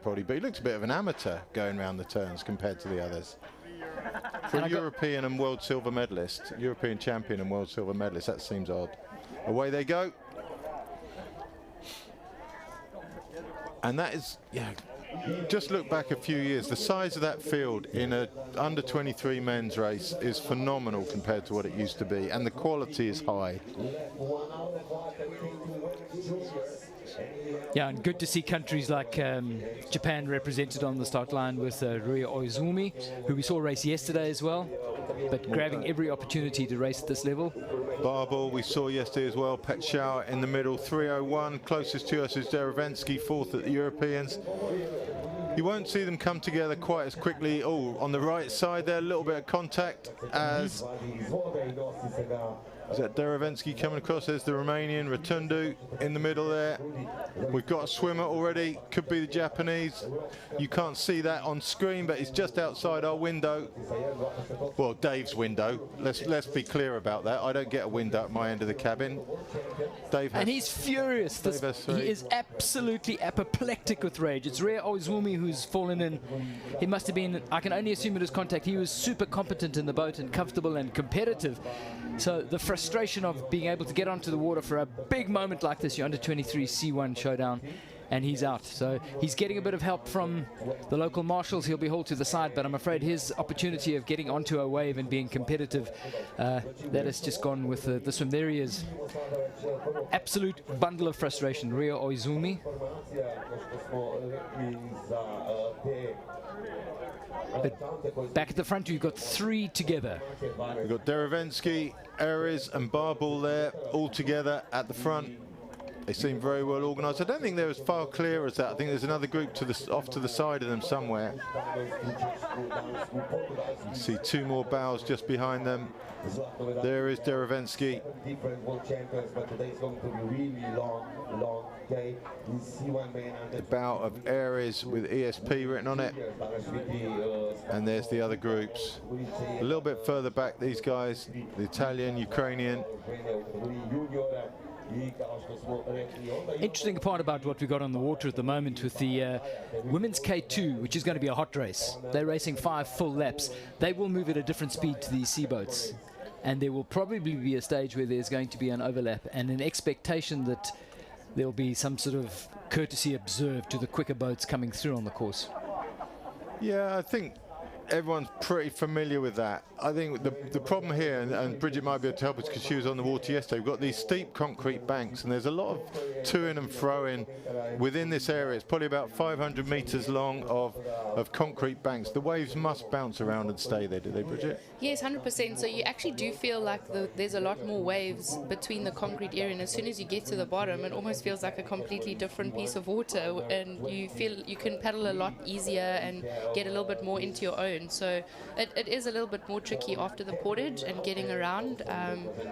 probably, but he looks a bit of an amateur going around the turns compared to the others. For a European and world silver medalist, European champion and world silver medalist, that seems odd. Away they go. And that is, yeah, just look back a few years. The size of that field in a under 23 men's race is phenomenal compared to what it used to be, and the quality is high. Yeah, and good to see countries like Japan represented on the start line with Ryo Oizumi, who we saw race yesterday as well, but grabbing every opportunity to race at this level. Barbel we saw yesterday as well. Petschauer in the middle, 3:01. Closest to us is Derevensky, fourth at the Europeans. You won't see them come together quite as quickly. Oh, on the right side there, a little bit of contact as... Is that Derevensky coming across? There's the Romanian, Rotundu in the middle there. We've got a swimmer already, could be the Japanese. You can't see that on screen, but it's just outside our window. Well, Dave's window. Let's be clear about that. I don't get a window at my end of the cabin. Dave has, and he's furious. He is absolutely apoplectic with rage. It's Ryo Oizumi who's fallen in. He must have been, I can only assume it was contact. He was super competent in the boat and comfortable and competitive. So the frustration of being able to get onto the water for a big moment like this, your under 23 C1 showdown, and he's out. So he's getting a bit of help from the local marshals. He'll be hauled to the side, but I'm afraid his opportunity of getting onto a wave and being competitive, that has just gone with the swim. There he is. Absolute bundle of frustration, Ryo Oizumi. But back at the front, we've got three together. We've got Derevensky, Aries and Barbel there, all together at the front. They seem very well organised. I don't think they're as far clear as that. I think there's another group off to the side of them somewhere. You see two more bows just behind them. There is Derevensky. The bow of Aries with ESP written on it. And there's the other groups. A little bit further back, these guys, the Italian, Ukrainian. Interesting part about what we got on the water at the moment with the women's K2, which is going to be a hot race. They're racing 5 full laps. They will move at a different speed to these sea boats, and there will probably be a stage where there's going to be an overlap and an expectation that there'll be some sort of courtesy observed to the quicker boats coming through on the course. Yeah, I think everyone's pretty familiar with that. I think the problem here, and Bridget might be able to help us because she was on the water yesterday, we've got these steep concrete banks and there's a lot of to-in and fro-in within this area. It's probably about 500 metres long of concrete banks. The waves must bounce around and stay there, do they, Bridget? Yes, 100%. So you actually do feel like there's a lot more waves between the concrete area, and as soon as you get to the bottom, it almost feels like a completely different piece of water, and you feel you can paddle a lot easier and get a little bit more into your own. So it is a little bit more tricky after the portage and getting around,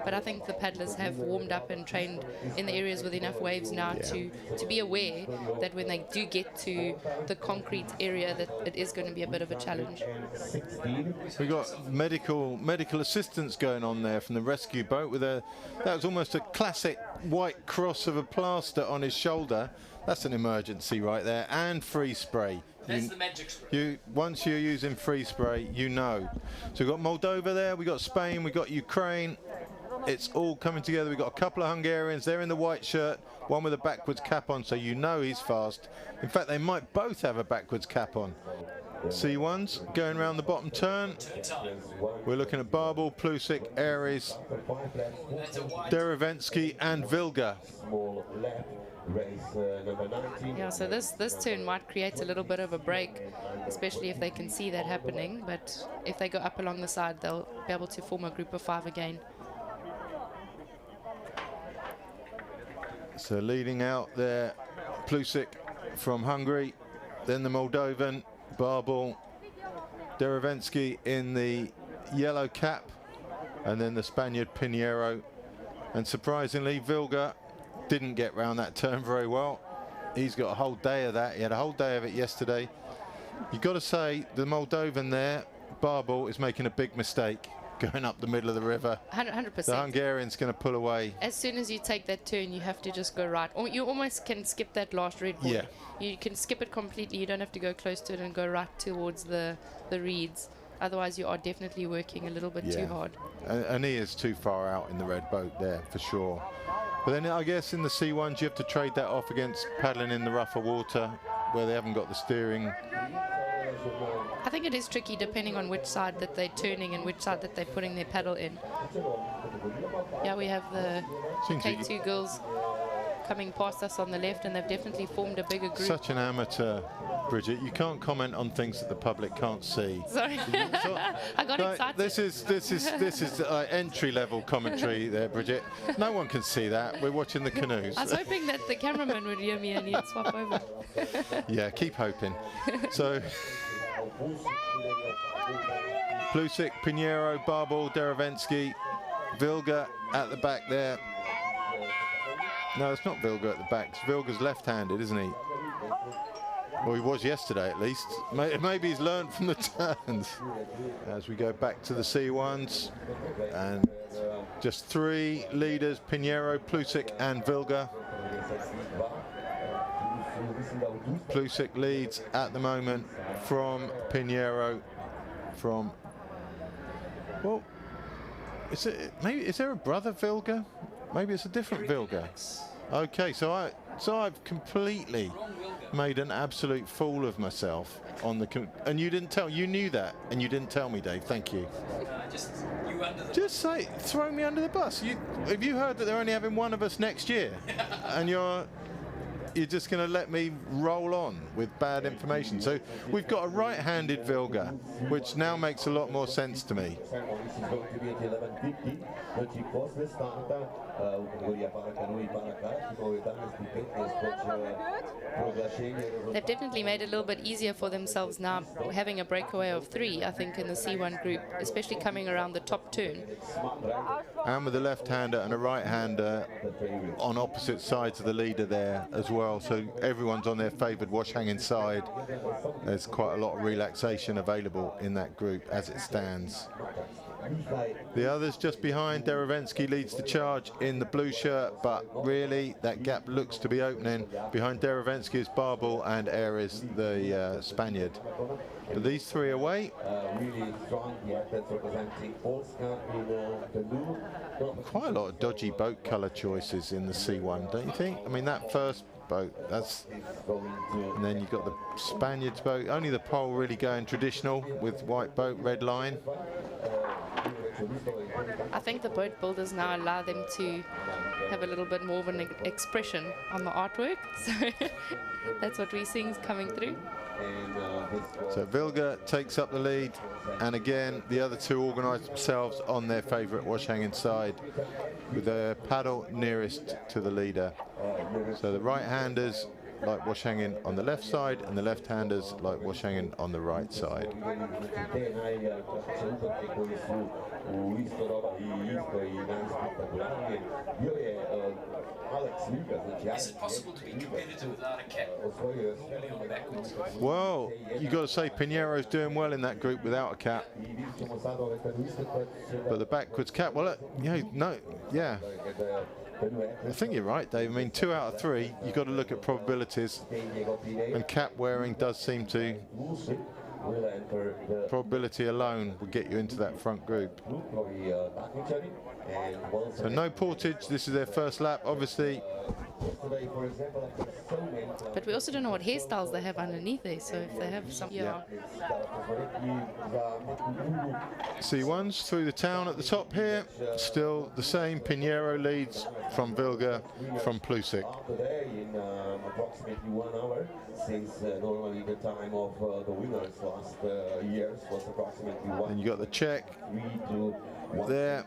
but I think the paddlers have warmed up and trained in the areas with enough waves now to be aware that when they do get to the concrete area that it is going to be a bit of a challenge. We've got medical assistance going on there from the rescue boat with that was almost a classic white cross of a plaster on his shoulder. That's an emergency right there, and free spray. That's the magic spray. Once you're using free spray, you know. So we've got Moldova there, we've got Spain, we've got Ukraine. It's all coming together. We've got a couple of Hungarians. They're in the white shirt, one with a backwards cap on, so you know he's fast. In fact, they might both have a backwards cap on. C1s going around the bottom turn. We're looking at Barbel, Plusik, Aries, Derevensky and Vilga. Yeah, so this turn might create a little bit of a break, especially if they can see that happening, but if they go up along the side, they'll be able to form a group of 5 again. So leading out there, Plusik from Hungary, then the Moldovan, Barbel, Derevensky in the yellow cap, and then the Spaniard Pinheiro. And surprisingly, Vilga didn't get round that turn very well. He's got a whole day of that. He had a whole day of it yesterday. You've got to say the Moldovan there, Barbel, is making a big mistake. going up the middle of the river. 100%. The Hungarian's going to pull away. As soon as you take that turn, you have to just go right. Or you almost can skip that last red buoy. Yeah. You can skip it completely. You don't have to go close to it and go right towards the reeds. Otherwise, you are definitely working a little bit too hard. And he is too far out in the red boat there, for sure. But then I guess in the C1s, you have to trade that off against paddling in the rougher water, where they haven't got the steering. I think it is tricky depending on which side that they're turning and which side that they're putting their paddle in. Yeah, we have the K2 girls coming past us on the left, and they've definitely formed a bigger group. Such an amateur, Bridget. You can't comment on things that the public can't see. Sorry, I got excited. This is entry-level commentary there, Bridget. No one can see that. We're watching the canoes. I was hoping that the cameraman would hear me and he'd swap over. Yeah, keep hoping. So, Plusik, Pinheiro, Barbal, Derevensky, Vilga at the back there. No, it's not Vilga at the back. Vilga's left-handed, isn't he? Well, he was yesterday, at least. Maybe he's learned from the turns. As we go back to the C1s, and just 3 leaders: Pinheiro, Plusik, and Vilga. Plusik leads at the moment from Pinheiro. Well, is there a brother Vilga? Maybe it's a different Vilga. Okay, so I've completely made an absolute fool of myself on the and you didn't tell. You knew that, and you didn't tell me, Dave. Thank you. Just say, throw me under the bus. Have you heard that they're only having one of us next year, and you're just going to let me roll on with bad information? So we've got a right-handed Vilga, which now makes a lot more sense to me. They've definitely made it a little bit easier for themselves now, having a breakaway of 3, I think, in the C1 group, especially coming around the top turn. And with a left-hander and a right-hander on opposite sides of the leader there as well, so everyone's on their favoured wash-hanging side. There's quite a lot of relaxation available in that group as it stands. The others just behind. Derevensky leads the charge in the blue shirt, but really that gap looks to be opening. Behind Derevensky is Barbal and Ares, the Spaniard. But these 3 away. Quite a lot of dodgy boat colour choices in the C1, don't you think? I mean, that first boat, and then you've got the Spaniard's boat. Only the pole really going traditional with white boat, red line. I think the boat builders now allow them to have a little bit more of an expression on the artwork. So that's what we're seeing coming through. So Vilga takes up the lead, and again the other 2 organise themselves on their favourite wash-hanging side with their paddle nearest to the leader. So the right-handers like wash-hanging on the left side, and the left-handers like wash-hanging on the right side. Is it possible to be competitive without a cap? Well, you got to say Pinheiro's doing well in that group without a cap. But the backwards cap, well, I think you're right, Dave. I mean, 2 out of 3, you've got to look at probabilities, and cap wearing does seem to. Probability alone will get you into that front group. So no Portage. This is their first lap, obviously. But we also don't know what hairstyles they have underneath there, so if they have some... C1s through the town at the top here. Still the same. Pinheiro leads from Vilga, from Plusik. In approximately 1 hour, since normally the time of the winners last years was approximately 1. And you got the Czech there,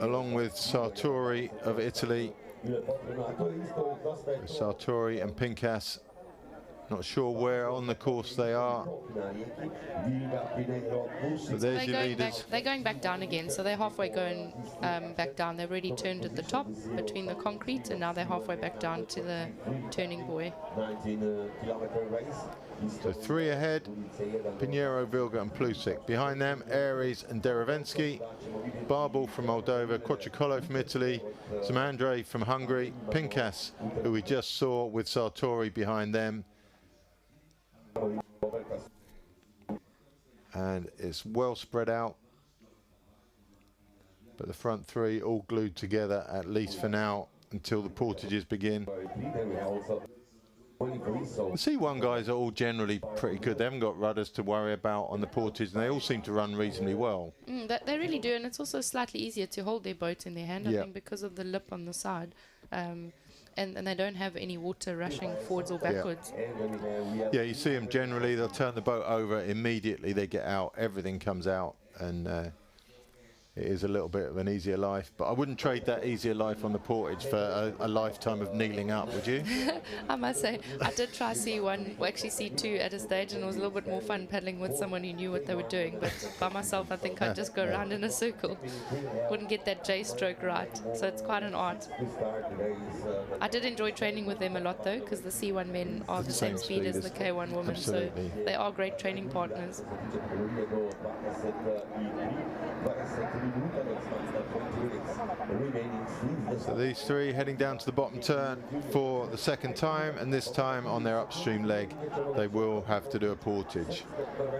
along with Sartori of Italy. Sartori and Pincas Not sure where on the course they are. So there's your leaders. They're going back down again, so they're halfway going back down. They've already turned at the top between the concrete, and now they're halfway back down to the turning buoy. 19-kilometer race. So 3 ahead, Pinheiro, Vilga and Plusik. Behind them, Aries and Derevensky. Barbal from Moldova, Quattrocolo from Italy, Samandre from Hungary, Pinkas, who we just saw with Sartori behind them. And it's well spread out, but the front 3 all glued together, at least for now, until the portages begin. The C1 guys are all generally pretty good. They haven't got rudders to worry about on the portage, and they all seem to run reasonably well. They really do, and it's also slightly easier to hold their boat in their hand, I think, because of the lip on the side. And they don't have any water rushing forwards or backwards. Yeah, you see them generally, they'll turn the boat over immediately, they get out, everything comes out, and it is a little bit of an easier life, but I wouldn't trade that easier life on the portage for a lifetime of kneeling up, would you? I must say, I did try C1, well, actually C2 at a stage, and it was a little bit more fun paddling with someone who knew what they were doing, but by myself I think I'd just go around in a circle. Wouldn't get that J stroke right, so it's quite an art. I did enjoy training with them a lot though, because the C1 men are the same speed as the K1 women, absolutely. So they are great training partners. So these 3 heading down to the bottom turn for the second time, and this time on their upstream leg they will have to do a portage.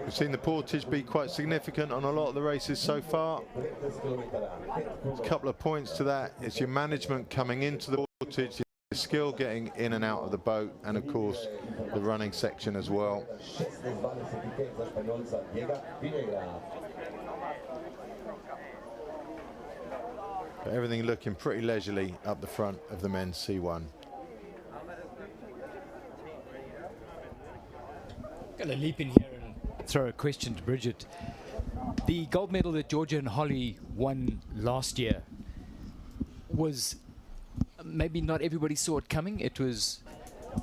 We've seen the portage be quite significant on a lot of the races so far. There's a couple of points to that. It's your management coming into the portage, your skill getting in and out of the boat, and of course the running section as well. But everything looking pretty leisurely up the front of the men's C1. Got to leap in here and throw a question to Bridget. The gold medal that Georgia and Holly won last year was, maybe not everybody saw it coming. It was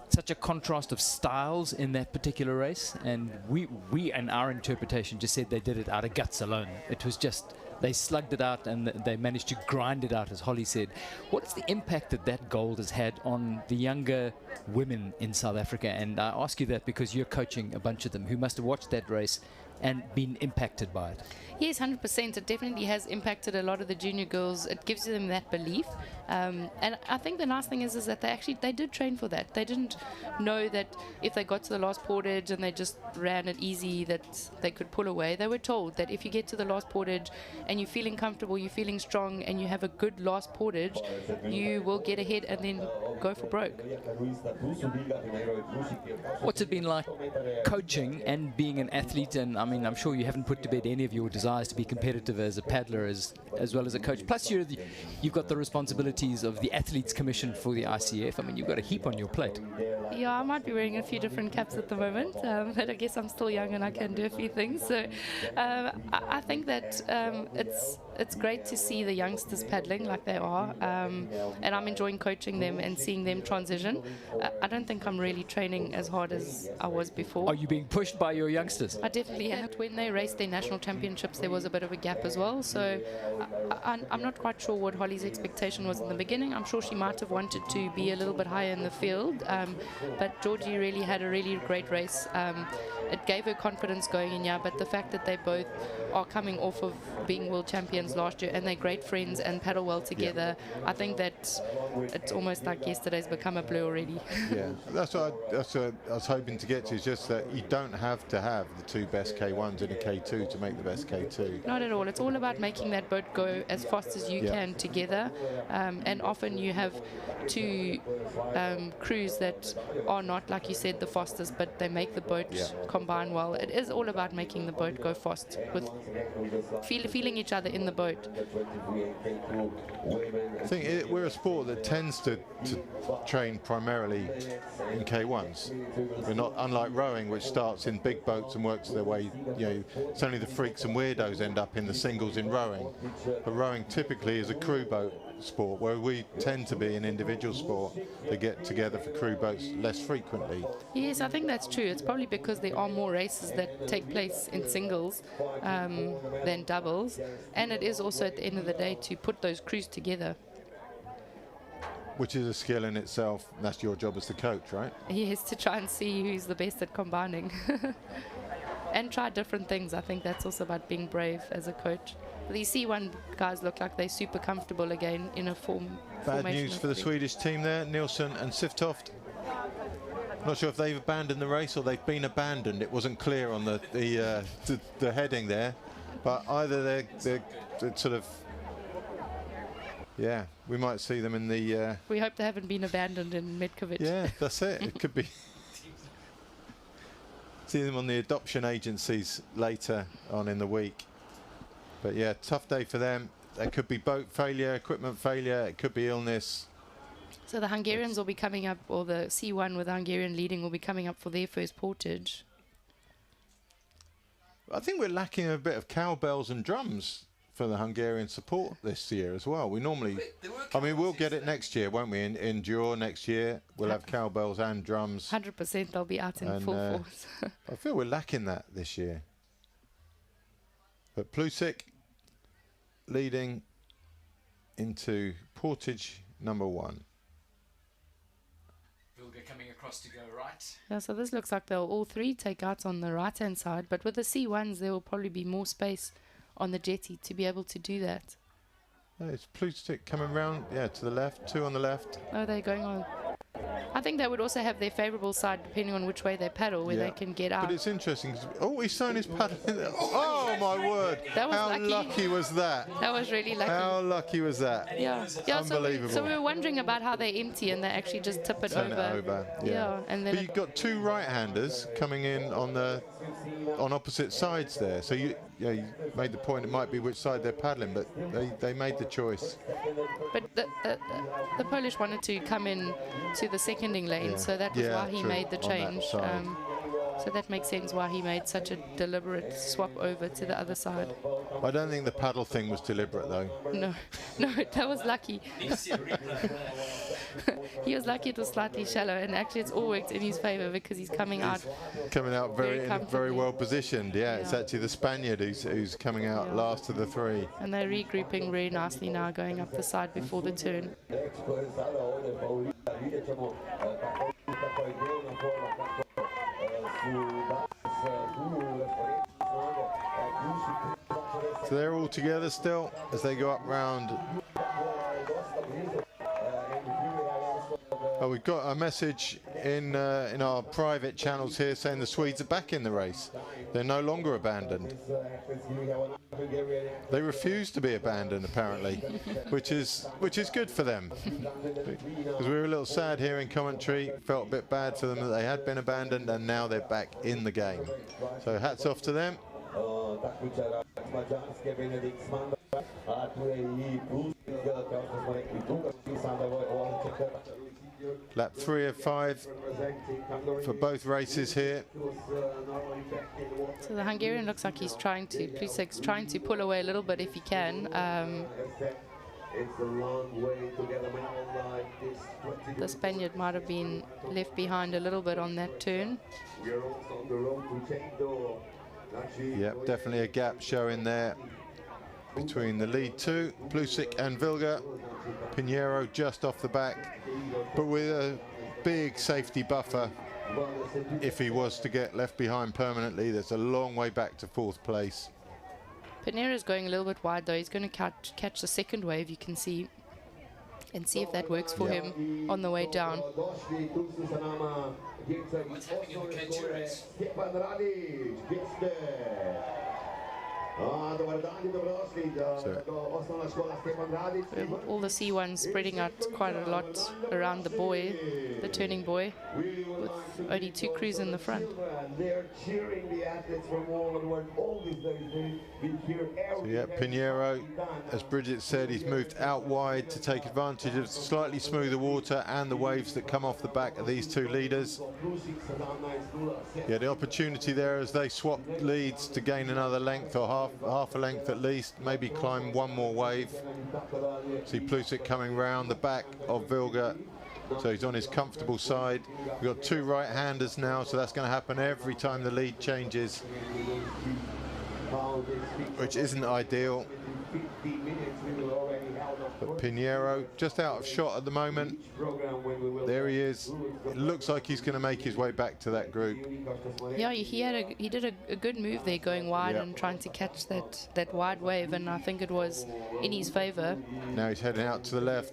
such a contrast of styles in that particular race, and we in our interpretation just said they did it out of guts alone. It was just, they slugged it out and they managed to grind it out, as Holly said. What's the impact that that gold has had on the younger women in South Africa? And I ask you that because you're coaching a bunch of them who must have watched that race and been impacted by it. Yes, 100%. It definitely has impacted a lot of the junior girls. It gives them that belief. And I think the nice thing is that they did train for that. They didn't know that if they got to the last portage and they just ran it easy that they could pull away. They were told that if you get to the last portage and you're feeling comfortable, you're feeling strong, and you have a good last portage, you will get ahead and then go for broke. What's it been like coaching and being an athlete? And I mean, I'm sure you haven't put to bed any of your desires to be competitive as a paddler as well as a coach. Plus you've got the responsibilities of the Athletes Commission for the ICF. I mean, you've got a heap on your plate. Yeah, I might be wearing a few different caps at the moment, but I guess I'm still young and I can do a few things. So I think that it's great to see the youngsters paddling like they are, and I'm enjoying coaching them and seeing them transition. I don't think I'm really training as hard as I was before. Are you being pushed by your youngsters? I definitely am. When they raced their national championships, there was a bit of a gap as well. So I'm not quite sure what Holly's expectation was in the beginning. I'm sure she might have wanted to be a little bit higher in the field, but Georgie really had a really great race. It gave her confidence going in, but the fact that they both are coming off of being world champions last year and they're great friends and paddle well together, I think that it's almost like yesterday's become a blur already. Yeah, that's what I was hoping to get to, is just that you don't have to have the 2 best K1s in a K2 to make the best K2. Not at all. It's all about making that boat go as fast as you can together, and often you have 2 crews that are not, like you said, the fastest, but they make the boat combine well. It is all about making the boat go fast, with feeling each other in the boat. I think we're a sport that tends to train primarily in K1s. We're not, unlike rowing, which starts in big boats and works their way, it's only the freaks and weirdos end up in the singles in rowing. But rowing typically is a crew boat, sport, where we tend to be an individual sport. They get together for crew boats less frequently. Yes, I think that's true. It's probably because there are more races that take place in singles than doubles, and it is also at the end of the day to put those crews together. Which is a skill in itself. That's your job as the coach, right? Yes, to try and see who's the best at combining. And try different things. I think that's also about being brave as a coach. These C1 guys look like they're super comfortable again in a formation. Bad news for the Swedish team there, Nilsson and Siftoft. Not sure if they've abandoned the race or they've been abandoned. It wasn't clear on the heading there, but either they're sort of, yeah, we might see them in the. We hope they haven't been abandoned in Metkovic. Yeah, that's it. It could be. See them on the adoption agencies later on in the week. But yeah, tough day for them. There could be boat failure, equipment failure, it could be illness. So the Hungarians will be coming up, or the C1 with the Hungarian leading will be coming up for their first portage. I think we're lacking a bit of cowbells and drums for the Hungarian support this year as well. We normally, I mean, we'll get it next year, won't we? In Jura next year, we'll have cowbells and drums. 100% they'll be out in full force. I feel we're lacking that this year. But Plusik leading into Portage number 1. Vilga coming across to go right. Yeah, so this looks like they'll all three take out on the right-hand side, but with the C1s there will probably be more space on the jetty to be able to do that. It's Plusik coming round, yeah, to the left, 2 on the left. Oh, they're going on. I think they would also have their favourable side depending on which way they paddle, where they can get out. But it's interesting. Oh, he's thrown his paddle in there. Oh, my word. That was How lucky was that? That was really lucky. How lucky was that? Yeah. Unbelievable. So we were wondering about how they empty and they actually just tip it Turn over. it over. Yeah. And then but you've got 2 right-handers coming in on opposite sides there. So you made the point it might be which side they're paddling, but they made the choice. But the Polish wanted to come in to the seconding lane, so that was why he made the change. So that makes sense why he made such a deliberate swap over to the other side. I don't think the paddle thing was deliberate, though. No, that was lucky. He was lucky it was slightly shallow, and actually it's all worked in his favour because he's coming out very well positioned. Yeah, it's actually the Spaniard who's coming out last of the 3. And they're regrouping very nicely now, going up the side before the turn. So they're all together still as they go up round. Oh, we've got a message in our private channels here saying the Swedes are back in the race. They're no longer abandoned. They refuse to be abandoned, apparently, which is good for them. Because we were a little sad here in commentary, felt a bit bad for them that they had been abandoned, and now they're back in the game. So hats off to them. Lap 3 of 5 for both races here. So the Hungarian looks like he's trying to pull away a little bit if he can. The Spaniard might have been left behind a little bit on that turn. Yep, definitely a gap showing there between the lead 2, Plusik and Vilga. Pinheiro just off the back, but with a big safety buffer. If he was to get left behind permanently, there's a long way back to 4th place. Pinheiro's going a little bit wide though. He's going to catch the second wave, you can see, and see if that works for him on the way down. All the C1s spreading out quite a lot around the buoy, the turning buoy, with only 2 crews in the front. So yeah, Pinheiro, as Bridget said, he's moved out wide to take advantage of slightly smoother water and the waves that come off the back of these 2 leaders. Yeah, the opportunity there as they swap leads to gain another length or half half a length at least, maybe climb one more wave. See Plusik coming round the back of Vilga, so he's on his comfortable side. We've got two right-handers now, so that's going to happen every time the lead changes, which isn't ideal. But Pinheiro just out of shot at the moment. There he is. It looks like he's going to make his way back to that group. Yeah, he did a good move there, going wide and trying to catch that wide wave, and I think it was in his favour. Now he's heading out to the left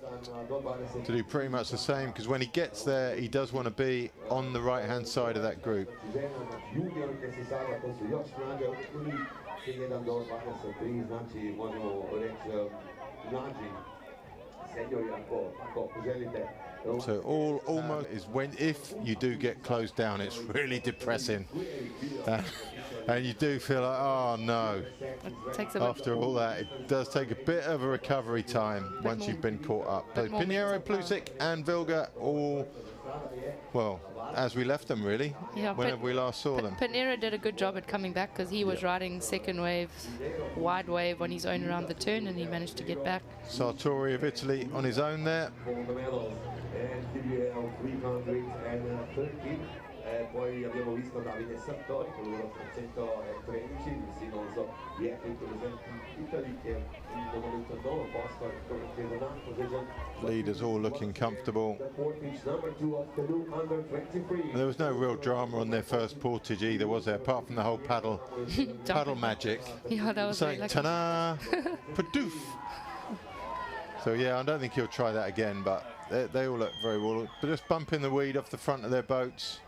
to do pretty much the same, because when he gets there, he does want to be on the right-hand side of that group. So almost is when, if you do get closed down, it's really depressing, and you do feel like, oh no. After all that, it does take a bit of a recovery time once you've been caught up. So Pinheiro, Plusik, and Vilga all, well, as we left them really, whenever we last saw them. Pinheiro did a good job at coming back, because he was riding second wave, wide wave on his own around the turn, and he managed to get back. Sartori of Italy on his own there. Poi abbiamo visto Davide Sartori con il numero 313, sì, non so, Italy che in momento al nono posto, leaders all looking comfortable. There was no real drama on their first portage either, was there? Apart from the whole paddle magic. Yeah, that was saying ta-da, padoof. So yeah, I don't think he'll try that again, but they all look very well. But just bumping the weed off the front of their boats.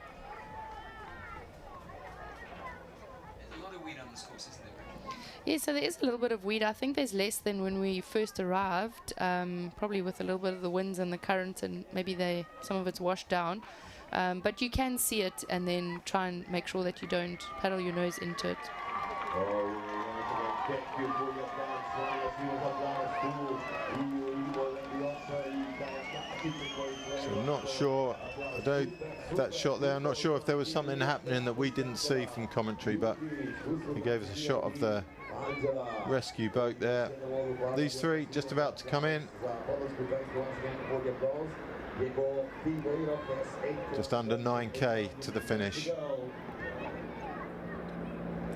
Yeah, so there is a little bit of weed. I think there's less than when we first arrived, probably with a little bit of the winds and the current, and maybe some of it's washed down. But you can see it, and then try and make sure that you don't paddle your nose into it. So not sure, that shot there, I'm not sure if there was something happening that we didn't see from commentary, but he gave us a shot of the rescue boat there. These three just about to come in. Just under 9k to the finish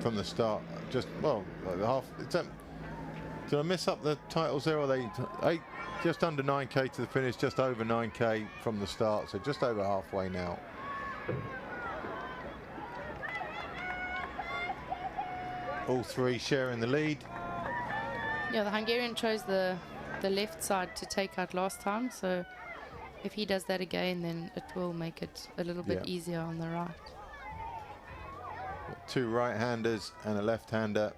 from the start. Just, well, like the half. Did I miss up the titles there? Or are they just under 9k to the finish, just over 9k from the start, so just over halfway now. All three sharing the lead. Yeah, the Hungarian chose the left side to take out last time, so if he does that again, then it will make it a little bit easier on the right. Got two right-handers and a left-hander.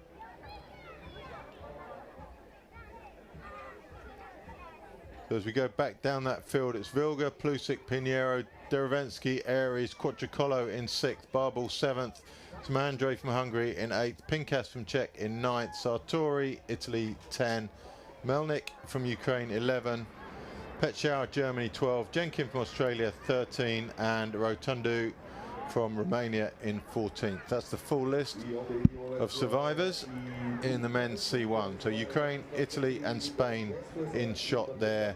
So as we go back down that field, it's Vilga, Plusik, Pinheiro, Derevensky, Aries, Quattrocolo in 6th, Barbal 7th, Mandre from Hungary in 8th, Pinkas from Czech in 9th, Sartori, Italy 10, Melnik from Ukraine 11, Petschauer, Germany 12, Jenkin from Australia 13, and Rotundu from Romania in 14th. That's the full list of survivors in the men's C1. So Ukraine, Italy and Spain in shot there,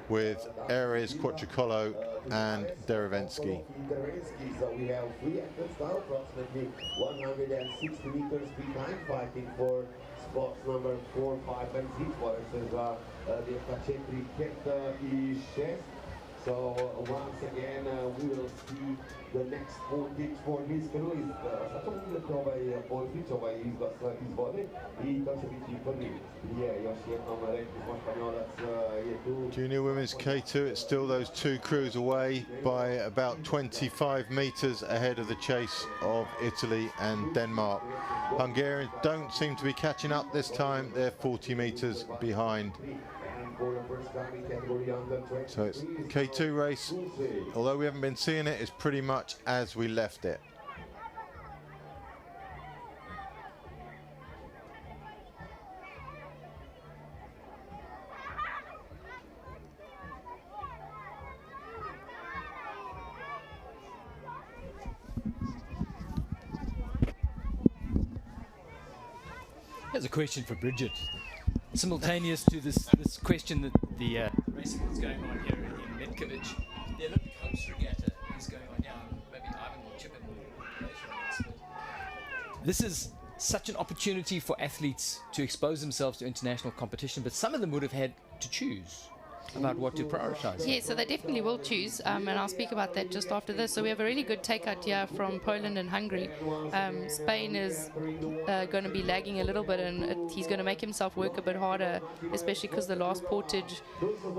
with Aries, Quattrocolo and Derevensky. So we have 3 athletes now, approximately 160 meters behind, fighting for spots number 4, 5 and 6 versus the Facetri Ketta i 6. So once again, we will see the next portage for this canoe. Zato uvijek portage izvode I to će biti prvi. Još jednom rekli smo Španjolac je tu. Junior women's K2, it's still those two crews away by about 25 meters ahead of the chase of Italy and Denmark. Hungarians don't seem to be catching up this time, they're 40 meters behind. So it's K2 race, although we haven't been seeing it, it's pretty much as we left it. Here's a question for Bridget. Simultaneous to this question that the racing that's going on here in Metkovic, the Olympic Hopes Regatta is going on now. Maybe Ivan will chip in later on this. This is such an opportunity for athletes to expose themselves to international competition, but some of them would have had to choose about what to prioritize. Yeah, so they definitely will choose, and I'll speak about that just after this. So we have a really good takeout here from Poland and Hungary. Spain is going to be lagging a little bit, and he's going to make himself work a bit harder, especially because the last Portage,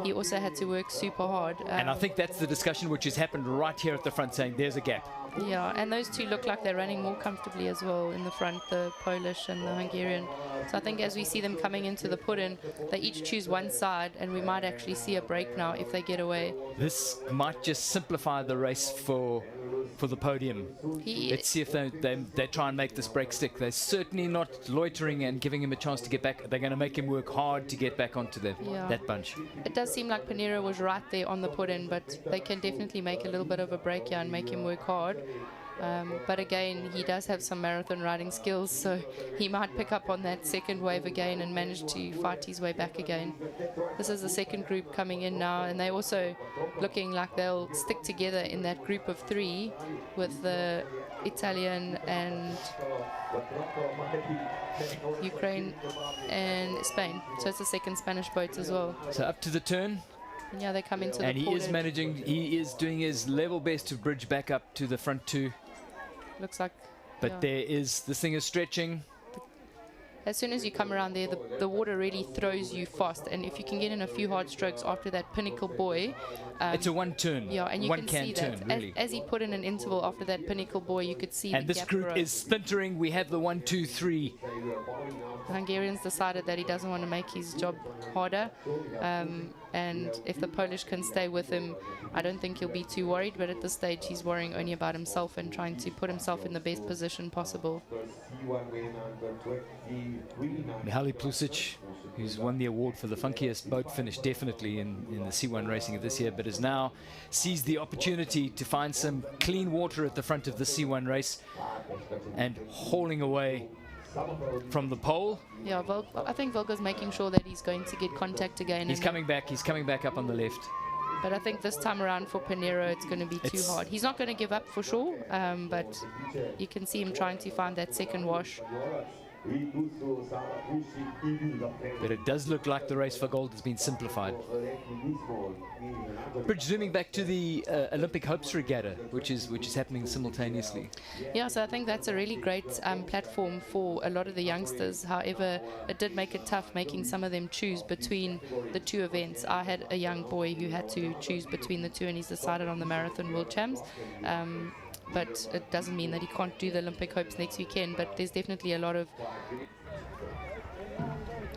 he also had to work super hard. And I think that's the discussion which has happened right here at the front, saying there's a gap. Yeah, and those two look like they're running more comfortably as well in the front, the Polish and the Hungarian. So I think as we see them coming into the put-in, they each choose one side, and we might actually see a break now if they get away. This might just simplify the race for the podium. Let's see if they try and make this break stick. They're certainly not loitering and giving him a chance to get back. They're going to make him work hard to get back onto that bunch. It does seem like Pinero was right there on the put-in, but they can definitely make a little bit of a break here and make him work hard. But again, he does have some marathon riding skills, so he might pick up on that second wave again and manage to fight his way back again. This is the second group coming in now, and they're also looking like they'll stick together in that group of three with the Italian and Ukraine and Spain. So it's the second Spanish boat as well. So up to the turn. Yeah, they come into and the Portage. He is doing his level best to bridge back up to the front two. Looks like. But this thing is stretching. As soon as you come around there, the water really throws you fast. And if you can get in a few hard strokes after that pinnacle buoy. It's a one turn. Yeah, and you can see that. Turn, really. As he put in an interval after that pinnacle buoy, you could see and the gap. And this group is splintering. We have the 1, 2, 3. The Hungarian's decided that he doesn't want to make his job harder. And if the Polish can stay with him, I don't think he'll be too worried. But at this stage, he's worrying only about himself and trying to put himself in the best position possible. Mihaly Plusic, who's won the award for the funkiest boat finish definitely in the C1 racing of this year, but has now seized the opportunity to find some clean water at the front of the C1 race and hauling away from the pole. Yeah, I think Volga's making sure that he's going to get contact again. He's coming back up on the left. But I think this time around for Pinero, it's going to be too hard. He's not going to give up for sure, but you can see him trying to find that second wash. But it does look like the race for gold has been simplified. Bridge, zooming back to the Olympic Hopes Regatta, which is happening simultaneously. Yeah, so I think that's a really great platform for a lot of the youngsters. However, it did make it tough making some of them choose between the two events. I had a young boy who had to choose between the two, and he's decided on the Marathon World Champs. But it doesn't mean that he can't do the Olympic Hopes next weekend. But there's definitely a lot of...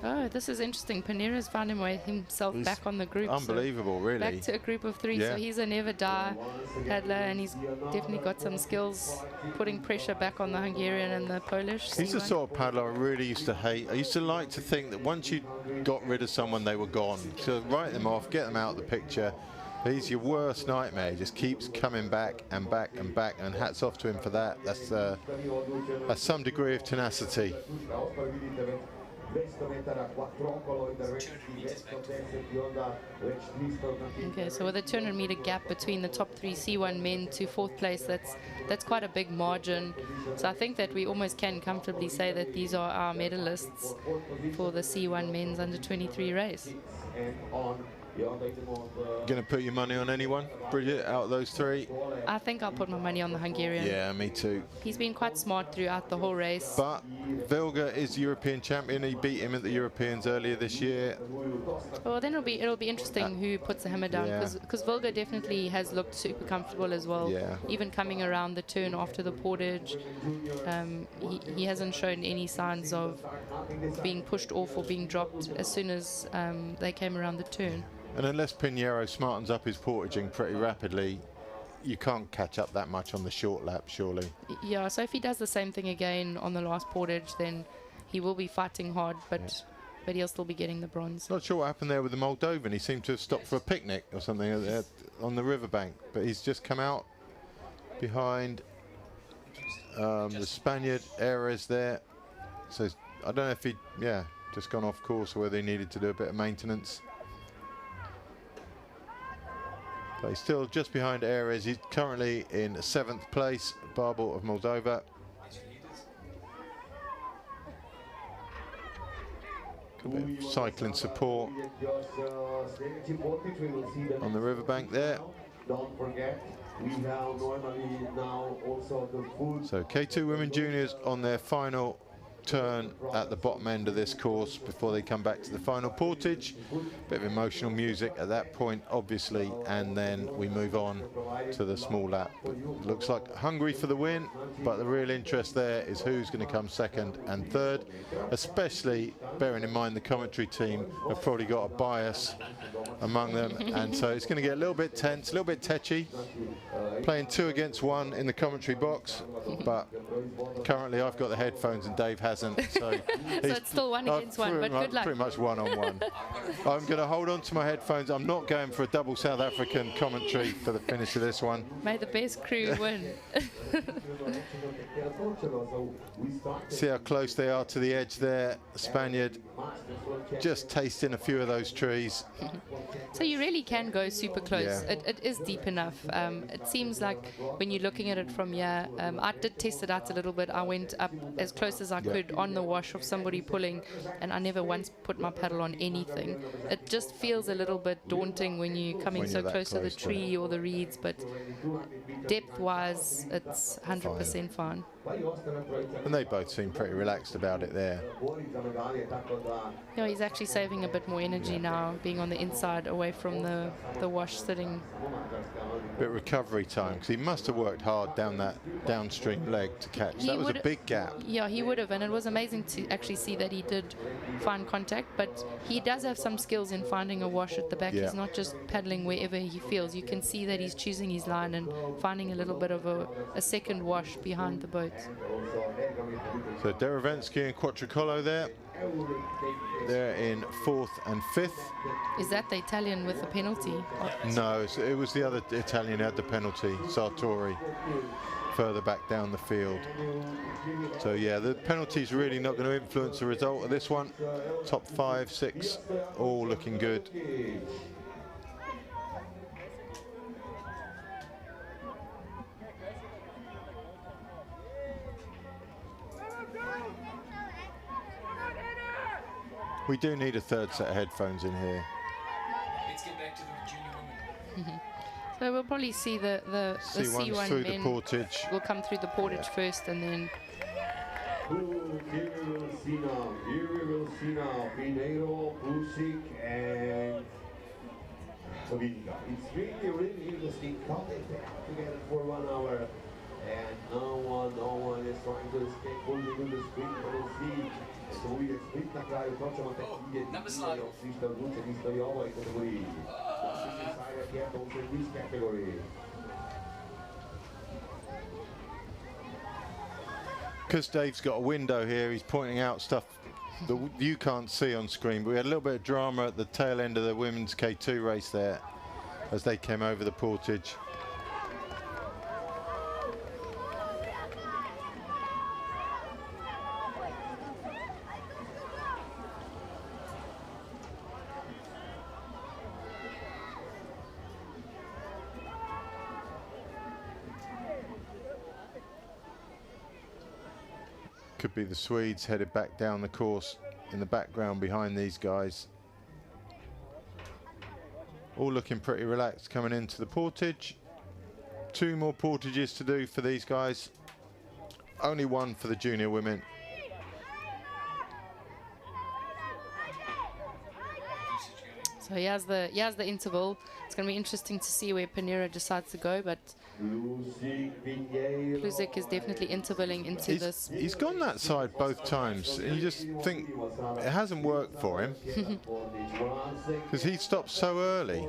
Oh, this is interesting. Pinero's found himself back on the group. Unbelievable, so really. Back to a group of three. Yeah. So he's a never-die paddler, and he's definitely got some skills putting pressure back on the Hungarian and the Polish. He's the sort of paddler I really used to hate. I used to like to think that once you got rid of someone, they were gone. So write them off, get them out of the picture. He's your worst nightmare. He just keeps coming back and back and back, and hats off to him for that. That's some degree of tenacity. Okay, so with a 200-meter gap between the top three C1 men to fourth place, that's quite a big margin. So I think that we almost can comfortably say that these are our medalists for the C1 men's under 23 race. Going to put your money on anyone, Bridget, out of those three? I think I'll put my money on the Hungarian. Yeah, me too. He's been quite smart throughout the whole race. But Vilga is European champion. He beat him at the Europeans earlier this year. Well, then it'll be interesting who puts the hammer down, because Vilga definitely has looked super comfortable as well. Yeah. Even coming around the turn after the Portage, he hasn't shown any signs of being pushed off or being dropped as soon as they came around the turn. And unless Pinero smartens up his portaging pretty rapidly, you can't catch up that much on the short lap, surely. Yeah, so if he does the same thing again on the last Portage, then he will be fighting hard, but he'll still be getting the bronze. Not sure what happened there with the Moldovan. He seemed to have stopped for a picnic or something on the riverbank, but he's just come out behind the Spaniard Ares there. So I don't know if he'd, just gone off course or whether he needed to do a bit of maintenance. But he's still just behind Ares. He's currently in 7th place, Barbel of Moldova. A bit of cycling support on the riverbank there. Don't forget, we have normally now also the food. So K2 Women Juniors on their final turn at the bottom end of this course before they come back to the final portage. Bit of emotional music at that point, obviously, and then we move on to the small lap. Looks like Hungary for the win, but the real interest there is who's going to come second and third, especially bearing in mind the commentary team have probably got a bias among them, and so it's going to get a little bit tense, a little bit tetchy, playing 2 against 1 in the commentary box, but currently I've got the headphones and Dave hasn't, so it's still 1 against 1, but good luck. Pretty much 1-on-1. I'm going to hold on to my headphones. I'm not going for a double South African commentary for the finish of this one. May the best crew win. See how close they are to the edge there. Spaniard just tasting a few of those trees. So you really can go super close. Yeah. It is deep enough. It seems like when you're looking at it from here, I did test it out a little bit. I went up as close as I could on the wash of somebody pulling, and I never once put my paddle on anything. It just feels a little bit daunting when you're coming so close to the tree or the reeds, but depth-wise, it's 100% fine. And they both seem pretty relaxed about it there. Yeah, he's actually saving a bit more energy now, being on the inside, away from the wash sitting. Bit of recovery time, because he must have worked hard down that downstream leg to catch. That was a big gap. Yeah, he would have, and it was amazing to actually see that he did find contact, but he does have some skills in finding a wash at the back. He's not just paddling wherever he feels. You can see that he's choosing his line and finding a little bit of a second wash behind the boat. So Derevensky and Quattricolo there. They're in 4th and 5th. Is that the Italian with the penalty? No, it was the other Italian who had the penalty, Sartori, further back down the field. So yeah, the penalty's really not going to influence the result of this one. Top 5, 6, all looking good. We do need a 3rd set of headphones in here. Let's get back to the junior women. So we'll probably see the C1 through men the portage. will come through the portage first, and then. Here we will see now Pinheiro, Pusic, and Sovinga. It's really interesting how they pair together for 1 hour, and no one is trying to escape holding in the sprint. We'll see. So we sprint na kraju točemo tek ide svišta odluče isto i ovoj kategoriji. Decided yet also in this category. Because Dave's got a window here, he's pointing out stuff that you can't see on screen, but we had a little bit of drama at the tail end of the women's K2 race there as they came over the portage. Could be the Swedes headed back down the course in the background behind these guys. All looking pretty relaxed coming into the portage. 2 more portages to do for these guys. Only 1 for the junior women. So here's the interval. It's going to be interesting to see where Pinheiro decides to go, but Plusic is definitely intervaling into this. He's gone that side both times. You just think it hasn't worked for him because he stopped so early.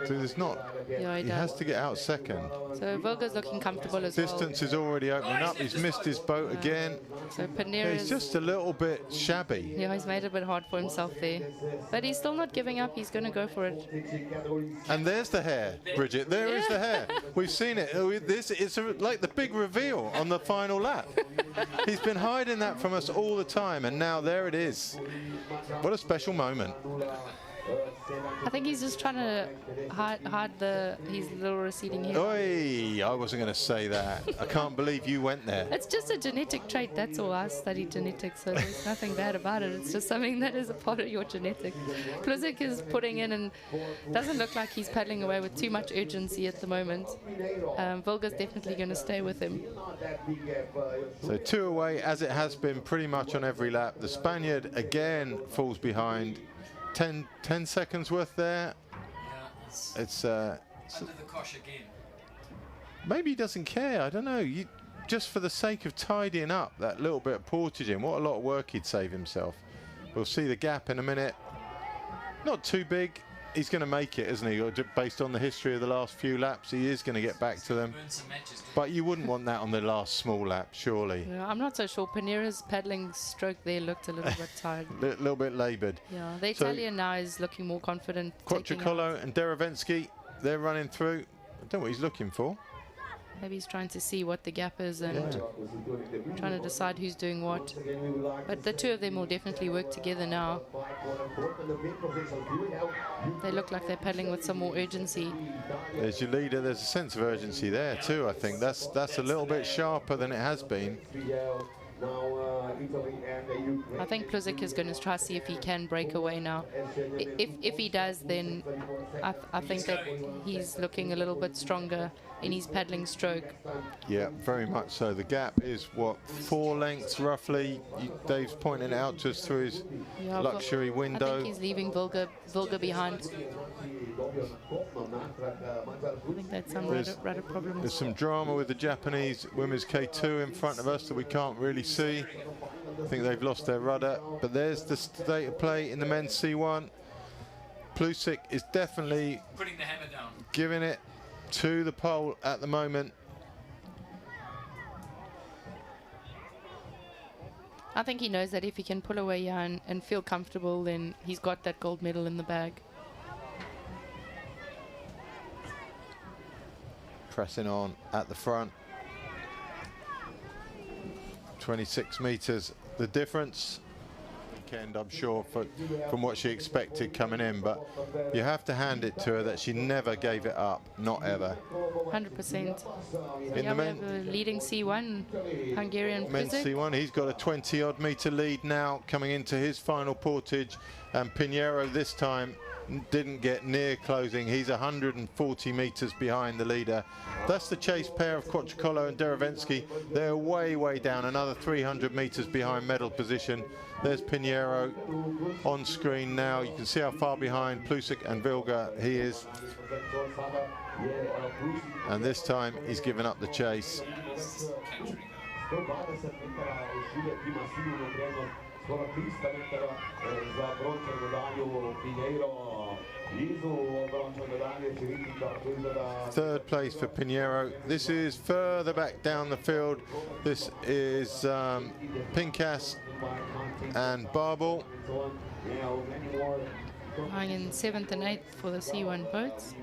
So there's not. Yeah, he has to get out second. So Vilga's looking comfortable as Distance is already opening up. He's missed his boat again. So Pinheiro, yeah, he's just a little bit shabby. Yeah, he's made it a bit hard for himself there, but he's still not giving up. He's he's going to go for it. And there's the hair, Bridget. There is the hair. We've seen it. This is like the big reveal on the final lap. He's been hiding that from us all the time, and now there it is. What a special moment. I think he's just trying to hide his little receding hair. Oi, I wasn't going to say that. I can't believe you went there. It's just a genetic trait, that's all. I studied genetics, so there's nothing bad about it. It's just something that is a part of your genetics. Plusik is putting in and doesn't look like he's paddling away with too much urgency at the moment. Vilga's definitely going to stay with him. So 2 away, as it has been pretty much on every lap. The Spaniard again falls behind. 10 seconds worth there. Yeah, it's under the cosh again. Maybe he doesn't care. I don't know. Just for the sake of tidying up that little bit of portage in, what a lot of work he'd save himself. We'll see the gap in a minute. Not too big. He's going to make it, isn't he? Based on the history of the last few laps, he is going to get back to them. But you wouldn't want that on the last small lap, surely. Yeah, I'm not so sure. Panera's paddling stroke there looked a little bit tired. A little bit laboured. Yeah, the Italian now is looking more confident. Quattrocolo and Derevensky, they're running through. I don't know what he's looking for. Maybe he's trying to see what the gap is and trying to decide who's doing what. But the two of them will definitely work together now. They look like they're paddling with some more urgency. There's your leader. There's a sense of urgency there too, I think. That's a little bit sharper than it has been. I think Plusik is going to try to see if he can break away now. If he does, then I think that he's looking a little bit stronger in his paddling stroke. Yeah, very much so. The gap is, what, 4 lengths roughly? Dave's pointing it out to us through his luxury window. I think he's leaving Vilga behind. I think that's some rudder problems. There's some drama with the Japanese women's K2 in front of us that we can't really see. I think they've lost their rudder, but there's the state of play in the men's C1. Plusik is definitely putting the hammer down, giving it to the pole at the moment. I think he knows that if he can pull away here and feel comfortable, then he's got that gold medal in the bag. Pressing on at the front. 26 meters. The difference, Kend, I'm sure, from what she expected coming in, but you have to hand it to her that she never gave it up, not ever. 100%. In the we have a leading C1, Hungarian men's Plusik. C1, he's got a 20-odd meter lead now coming into his final portage, and Pinheiro this time didn't get near closing. He's 140 meters behind the leader. That's the chase pair of Quattrocolo and Derevensky. They're way down, another 300 meters behind medal position. There's Pinheiro on screen now. You can see how far behind Plusik and Vilga he is. And this time he's given up the chase. Third place for Pinheiro. This is further back down the field. This is Pinkas and Barbel. Lying in 7th and 8th for the C1 boats.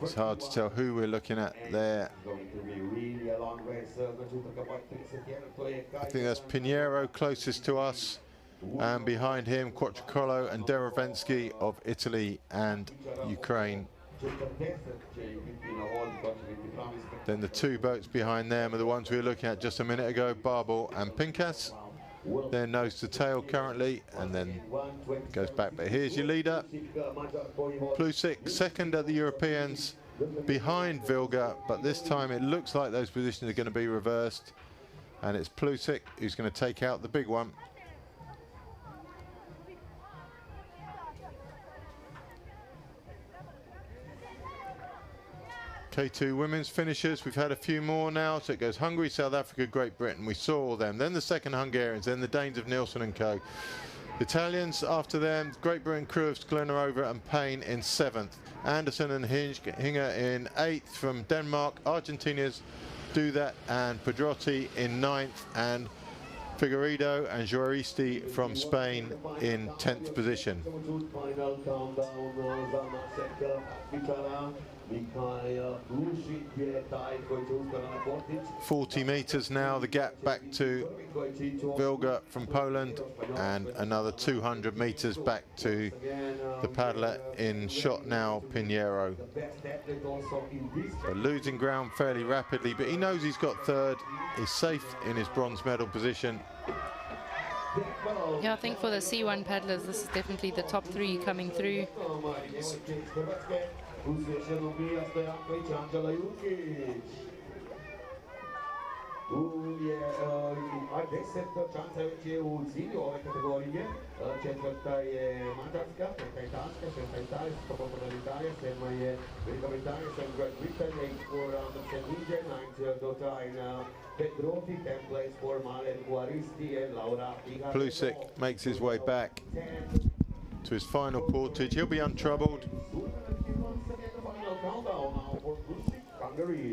It's hard to tell who we're looking at there. I think that's Pinheiro closest to us, and behind him Quattrocolo and Derevensky of Italy and Ukraine. Then the 2 boats behind them are the ones we were looking at just a minute ago, Barbel and Pinkas. They're nose to tail currently, and then goes back. But here's your leader, Plusik, second at the Europeans, behind Vilga, but this time it looks like those positions are going to be reversed, and it's Plusik who's going to take out the big one. K2 women's finishers, we've had a few more now, so it goes Hungary, South Africa, Great Britain. We saw all them. Then the second Hungarians, then the Danes of Nielsen and co. Italians after them, Great Britain crew of Sklenarover and Payne in 7th. Anderson and Hinger in 8th from Denmark. Argentinians do that, and Pedrotti in 9th. And Figueiredo and Juaristi from Spain in 10th position. 40 meters now, the gap back to Vilga from Poland, and another 200 meters back to the paddler in shot now, Pinheiro. So losing ground fairly rapidly, but he knows he's got third. He's safe in his bronze medal position. Yeah, I think for the C1 paddlers, this is definitely the top three coming through. A 10 šanca već je u cilju ove kategorije. Četvrta je Mađarska, peta Italska, šesta Italija, popularna Italija, sedma je Velika Britanija, sedma Great Britain, 8 for Andersen India, 9 Dotaina Petrovi, 10th place for Malen Juaristi and Laura Iga. Plusik makes his way back to his final portage. He'll be untroubled.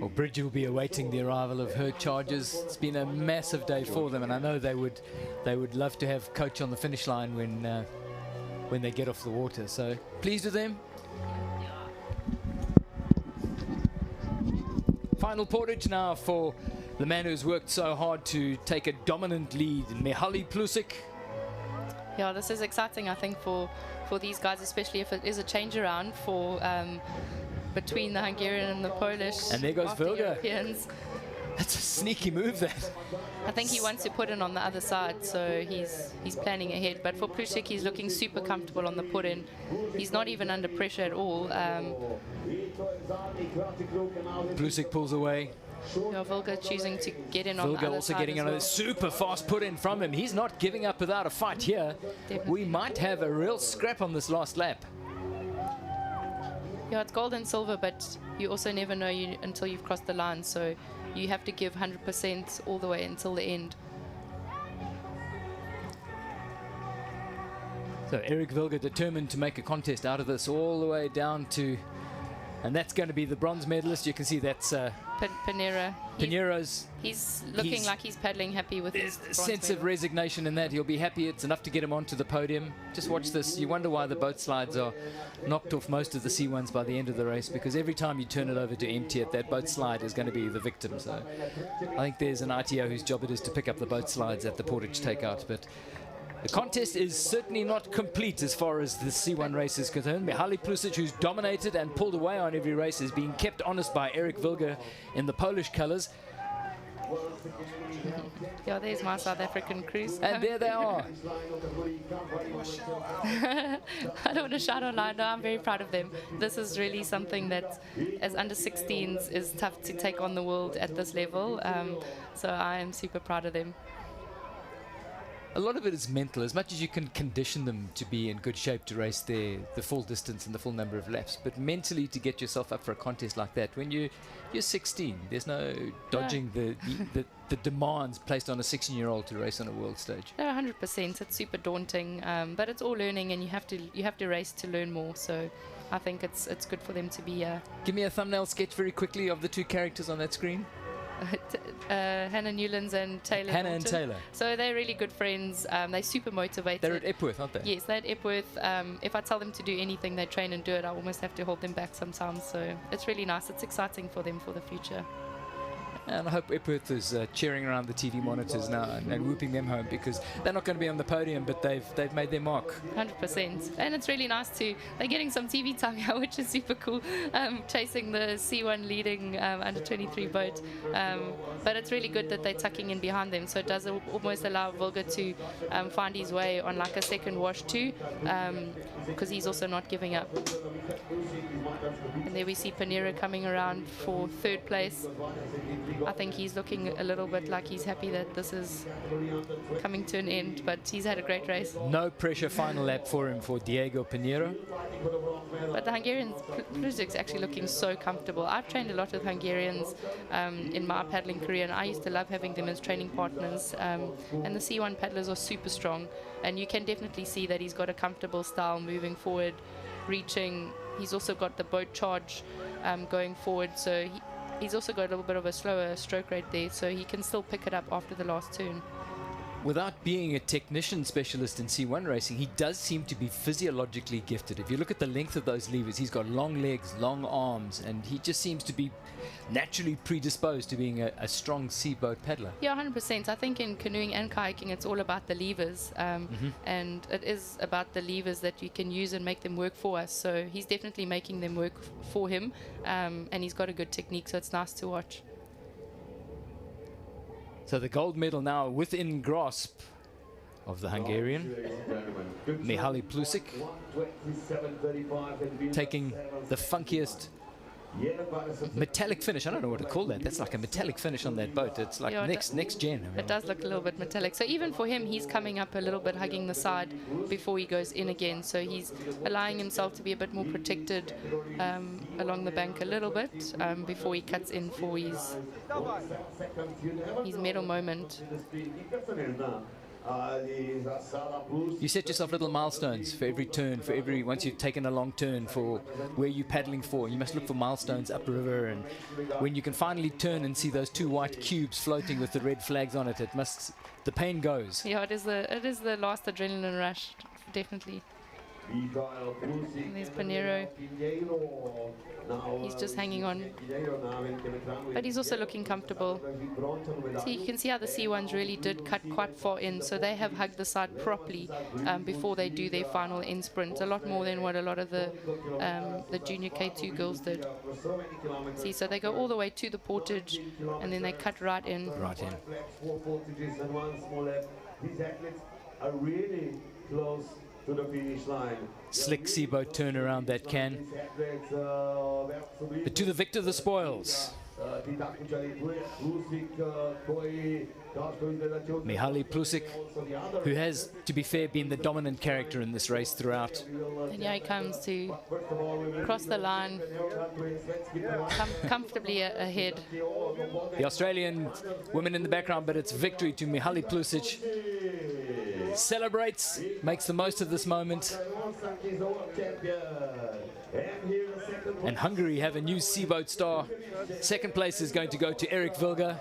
Well, Bridget will be awaiting the arrival of her charges. It's been a massive day for them, and I know they would love to have Coach on the finish line when they get off the water. So pleased with them. Final portage now for the man who's worked so hard to take a dominant lead, Mihaly Plusik. Yeah, this is exciting, I think, for these guys, especially if it is a change around for between the Hungarian and the Polish. And there goes Vilga. Europeans. That's a sneaky move, that. I think he wants to put in on the other side, so he's planning ahead. But for Plusik, he's looking super comfortable on the put-in. He's not even under pressure at all. Plusik pulls away. Yeah, Vilga choosing to get in on the Vilga other also side getting as on a well. super fast put-in from him. He's not giving up without a fight here. Definitely. We might have a real scrap on this last lap. Yeah, it's gold and silver, but you also never know until you've crossed the line, so you have to give 100% all the way until the end. So Eric Vilga determined to make a contest out of this all the way down to, and that's going to be the bronze medalist. You can see that's Pinheiro. Pinheiro's. He's looking like he's paddling happy with his There's a bronze sense of medal. resignation in that. He'll be happy. It's enough to get him onto the podium. Just watch this. You wonder why the boat slides are knocked off most of the C1s by the end of the race, because every time you turn it over to empty it, that boat slide is going to be the victim. So I think there's an ITO whose job it is to pick up the boat slides at the Portage takeout. But the contest is certainly not complete as far as the C1 race is concerned. Mihaly Plusik, who's dominated and pulled away on every race, is being kept honest by Eric Vilga in the Polish colours. Yeah, there's my South African crews. And there they are. I don't want to shout online. No, I'm very proud of them. This is really something that, as under 16s, is tough to take on the world at this level. So I am super proud of them. A lot of it is mental. As much as you can condition them to be in good shape to race the full distance and the full number of laps, but mentally to get yourself up for a contest like that, when you're 16, there's no dodging the demands placed on a 16-year-old to race on a world stage. No, 100%. It's super daunting, but it's all learning, and you have to race to learn more. So I think it's good for them to be. Give me a thumbnail sketch very quickly of the two characters on that screen. Hannah Newlands and Taylor. Hannah Norton. and Taylor. So they're really good friends. They're super motivated. They're at Epworth, aren't they? Yes, they're at Epworth. If I tell them to do anything, they train and do it. I almost have to hold them back sometimes. So it's really nice. It's exciting for them for the future. And I hope Epworth is cheering around the TV monitors now and whooping them home, because they're not going to be on the podium, but they've made their mark. 100%. And it's really nice too. They're getting some TV time here, which is super cool, chasing the C1 leading under 23 boat. But it's really good that they're tucking in behind them, so it does almost allow Vilga to find his way on like a second wash too, because he's also not giving up. And there we see Pinheiro coming around for third place. I think he's looking a little bit like he's happy that this is coming to an end, but he's had a great race. No pressure final lap for him, for Diego Pinheiro. But the Hungarian Plusik's actually looking so comfortable. I've trained a lot with Hungarians in my paddling career, and I used to love having them as training partners. And the C1 paddlers are super strong, and you can definitely see that he's got a comfortable style moving forward, reaching. He's also got the boat charge going forward, so he's also got a little bit of a slower stroke rate there, so he can still pick it up after the last turn. without being a technician specialist in C1 racing, he does seem to be physiologically gifted. If you look at the length of those levers, he's got long legs, long arms, and he just seems to be naturally predisposed to being a strong seaboat paddler. Yeah, 100%. I think in canoeing and kayaking, it's all about the levers, and it is about the levers that you can use and make them work for us. So he's definitely making them work for him, and he's got a good technique, so it's nice to watch. So the gold medal now within grasp of the Hungarian, Mihaly Plusic, taking the funkiest metallic finish. I don't know what to call that. That's like a metallic finish on that boat. It's like next gen. I mean. It does look a little bit metallic. So even for him, he's coming up a little bit, hugging the side before he goes in again. So he's allowing himself to be a bit more protected along the bank a little bit before he cuts in for his medal moment. You set yourself little milestones for every turn, once you've taken a long turn for where you're paddling for. You must look for milestones upriver, and when you can finally turn and see those two white cubes floating with the red flags on it, the pain goes. Yeah, it is the last adrenaline rush, definitely. And there's Pinheiro. He's just hanging on. But he's also looking comfortable. So you can see how the C1s really did cut quite far in. So they have hugged the side properly before they do their final end sprint. A lot more than what a lot of the junior K2 girls did. See, so they go all the way to the Portage and then they cut right in. Right in. These athletes are really close to the finish line. Slick seaboat turnaround that can. But to the victor the spoils. Mihaly Plusic, who has, to be fair, been the dominant character in this race throughout. And here he comes to cross the line, comfortably ahead. The Australian women in the background, but it's victory to Mihaly Plusic. Celebrates, makes the most of this moment. And Hungary have a new seaboat star. Second place is going to go to Eric Vilga.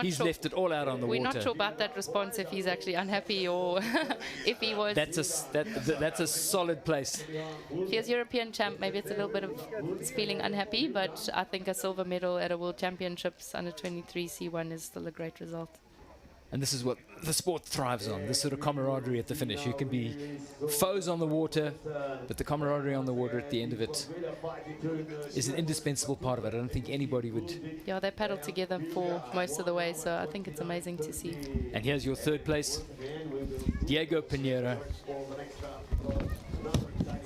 He's left it all out on the water. We're not sure about that response, if he's actually unhappy or if he was. That's a solid place. If he is European champ, maybe it's a little bit of feeling unhappy, but I think a silver medal at a World Championships under 23 C1 is still a great result. And this is what the sport thrives on, this sort of camaraderie at the finish. You can be foes on the water, but the camaraderie on the water at the end of it is an indispensable part of it. I don't think anybody would... Yeah, they paddled together for most of the way, so I think it's amazing to see. And here's your third place, Diego Pinheiro.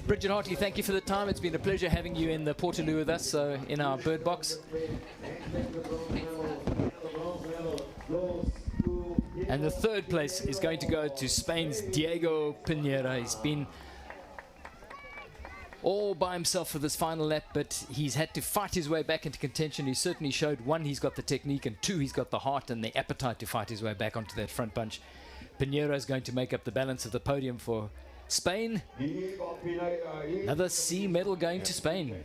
Bridget Hartley, thank you for the time. It's been a pleasure having you in the Portaloo with us, in our bird box. And the third place is going to go to Spain's Diego Pinheiro. He's been all by himself for this final lap, but he's had to fight his way back into contention. He certainly showed, one, he's got the technique, and two, he's got the heart and the appetite to fight his way back onto that front bunch. Pinheiro is going to make up the balance of the podium for Spain. Another C medal going to Spain.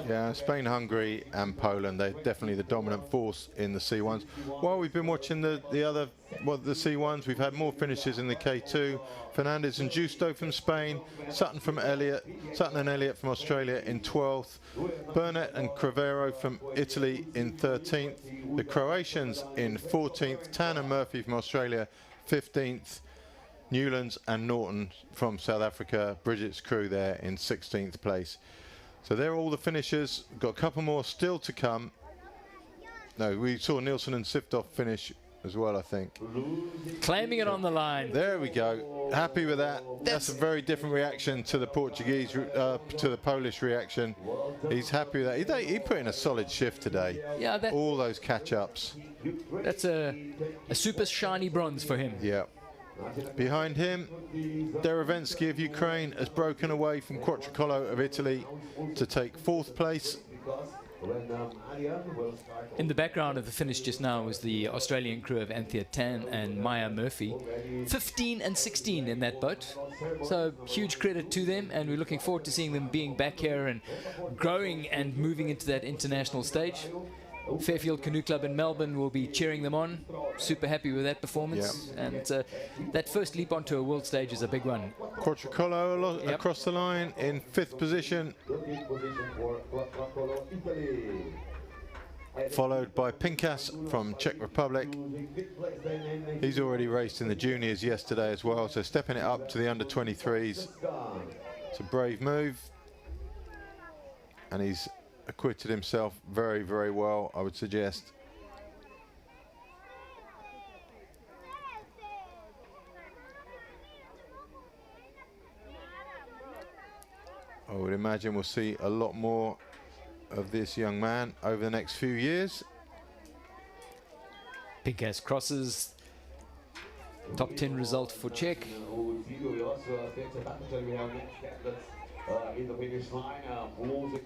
Yeah, Spain, Hungary and Poland, they're definitely the dominant force in the C1s. While we've been watching the C1s, we've had more finishes in the K2. Fernandez and Justo from Spain, Sutton and Elliott from Australia in 12th, Burnett and Crevero from Italy in 13th, the Croatians in 14th, Tan and Murphy from Australia 15th, Newlands and Norton from South Africa, Bridget's crew there in 16th place. So they're all the finishers. Got a couple more still to come. No, we saw Nielsen and Siftoff finish as well, I think. Claiming it on the line. There we go. Happy with that. That's a very different reaction to the Portuguese, to the Polish reaction. He's happy with that. He put in a solid shift today. Yeah, all those catch-ups. That's a super shiny bronze for him. Yeah. Behind him, Derevensky of Ukraine has broken away from Quattrocolo of Italy to take 4th place. In the background of the finish just now was the Australian crew of Anthea Tan and Maya Murphy. 15 and 16 in that boat. So huge credit to them, and we're looking forward to seeing them being back here and growing and moving into that international stage. Fairfield Canoe Club in Melbourne will be cheering them on. Super happy with that performance. Yeah. And that first leap onto a world stage is a big one. Quattrocolo Yep. across the line in 5th position. Followed by Pinkas from Czech Republic. He's already raced in the juniors yesterday as well, so stepping it up to the under 23s. It's a brave move. And he's acquitted himself very, very well, I would suggest. I would imagine we'll see a lot more of this young man over the next few years. Pinkas crosses. Top 10 result for Czech.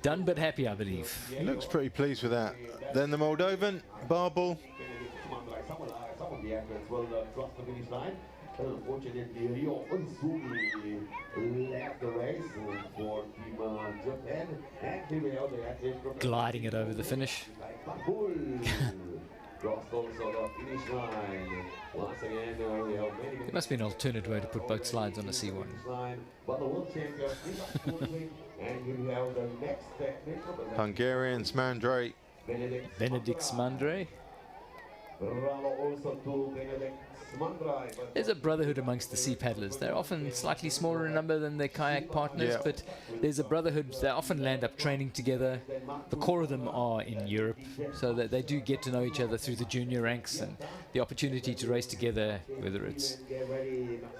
Done but happy, I believe. He looks pretty pleased with that. Then the Moldovan, Barbel. Unfortunately, Rio Unsumi left the race for Team Japan, and prevailed the Gliding it over the finish. crossed also the finish line. Once again, we have many There must be an alternate way to put both slides on a C1. but the world champion is Splintering, and we have the next technical. Hungarians, Mandre. Benedict Smandre. Bravo also to Benedict Smandre. There's a brotherhood amongst the sea paddlers. They're often slightly smaller in number than their kayak partners, Yeah. but there's a brotherhood. They often land up training together. The core of them are in Europe, so that they do get to know each other through the junior ranks, and the opportunity to race together, whether it's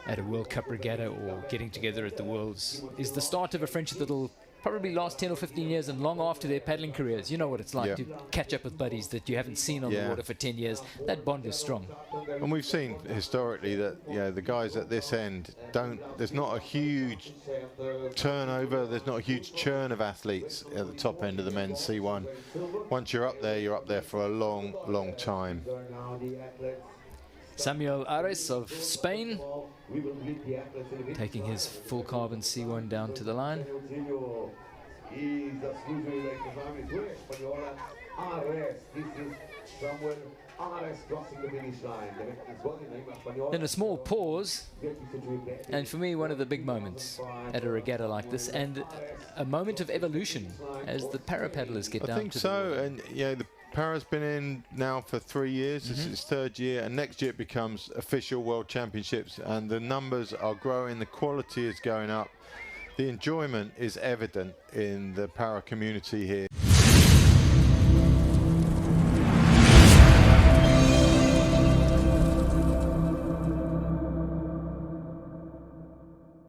at a World Cup regatta or getting together at the Worlds, is the start of a friendship that'll probably last 10 or 15 years and long after their paddling careers. You know what it's like to catch up with buddies that you haven't seen on the water for 10 years. That bond is strong. And we've seen historically that, you know, the guys at this end there's not a huge turnover, there's not a huge churn of athletes at the top end of the men's C1. Once you're up there for a long, long time. Samuel Ares of Spain taking his full carbon C1 down to the line. Then a small pause, and for me one of the big moments at a regatta like this, and a moment of evolution as the para paddlers get down. I think so, and yeah, the Para's been in now for 3 years. This is its 3rd year, and next year it becomes official World Championships, and the numbers are growing, the quality is going up, the enjoyment is evident in the para community here.